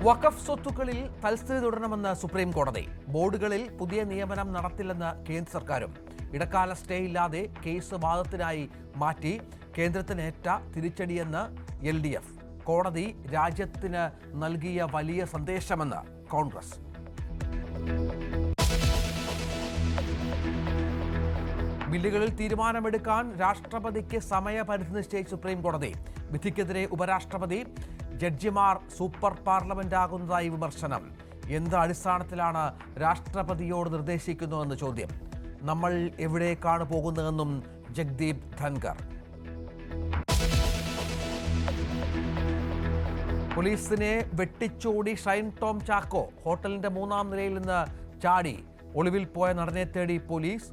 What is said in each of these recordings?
വഖഫ് സ്വത്തുക്കളിൽ തൽസ്ഥിതി തുടരണമെന്ന് സുപ്രീം കോടതി. ബോർഡുകളിൽ പുതിയ നിയമനം നടത്തില്ലെന്ന് കേന്ദ്ര സർക്കാരും. ഇടക്കാല സ്റ്റേ ഇല്ലാതെ കേസ് വാദത്തിനായി മാറ്റി. കേന്ദ്രത്തിനേറ്റ തിരിച്ചടിയെന്ന് LDF. കോടതി രാജ്യത്തിന് നൽകിയ വലിയ സന്ദേശമെന്ന് കോൺഗ്രസ്. ബില്ലുകളിൽ തീരുമാനമെടുക്കാൻ രാഷ്ട്രപതിക്ക് സമയപരിധി നിശ്ചയിച്ച സുപ്രീം കോടതി. വിധിക്കെതിരെ ഉപരാഷ്ട്രപതി ജഡ്ജിമാർ സൂപ്പർ പാർലമെന്റ് ആകുന്നതായി വിമർശനം. എന്ത് അടിസ്ഥാനത്തിലാണ് രാഷ്ട്രപതിയോട് നിർദ്ദേശിക്കുന്നതെന്ന് ചോദ്യം. നമ്മൾ എവിടേക്കാണ് പോകുന്നതെന്നും ജഗ്ദീപ് ധൻകർ. പോലീസിനെ വെട്ടിച്ചോടി ഷൈൻ ടോം ചാക്കോ. ഹോട്ടലിന്റെ 3-ാം നിലയിൽ നിന്ന് ചാടി. ഒളിവിൽ പോയ നടനെ തേടി പോലീസ്.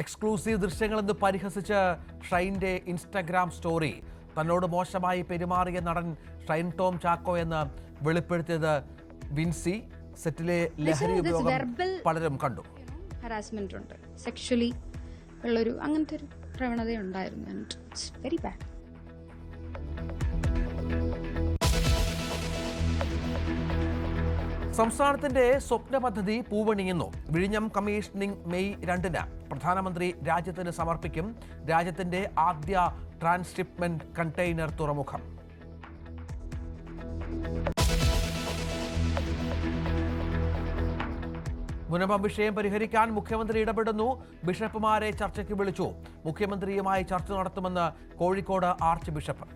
എക്സ്ക്ലൂസീവ് ദൃശ്യങ്ങളെന്ന് പരിഹസിച്ച് ഷൈൻ്റെ ഇൻസ്റ്റഗ്രാം സ്റ്റോറി. തന്നോട് മോശമായി പെരുമാറിയ നടൻ ഷൈൻ ടോം ചാക്കോ എന്ന് വെളിപ്പെടുത്തിയത് വിൻസി. സെറ്റിലെ ലഹരി ഉപയോഗം പലരും കണ്ടു. ഹറാസ്മെന്റ് ഉണ്ട്, സെക്ഷലി ഉള്ളൊരു അങ്ങനത്തെ ഒരു പ്രവണത ഉണ്ടായിരുന്നു. Very bad. സംസ്ഥാനത്തിന്റെ സ്വപ്ന പദ്ധതി പൂവണിയുന്നു. വിഴിഞ്ഞം കമ്മീഷനിംഗ് മെയ് 2-ന് പ്രധാനമന്ത്രി രാജ്യത്തിന് സമർപ്പിക്കും. രാജ്യത്തിന്റെ ആദ്യ ട്രാൻസ്ഷിപ്മെന്റ് കണ്ടെയ്നർ തുറമുഖം. മുനമ്പം വിഷയം പരിഹരിക്കാൻ മുഖ്യമന്ത്രി ഇടപെടുന്നു. ബിഷപ്പുമാരെ ചർച്ചയ്ക്ക് വിളിച്ചു. മുഖ്യമന്ത്രിയുമായി ചർച്ച നടത്തുമെന്ന് കോഴിക്കോട് ആർച്ച് ബിഷപ്പ്.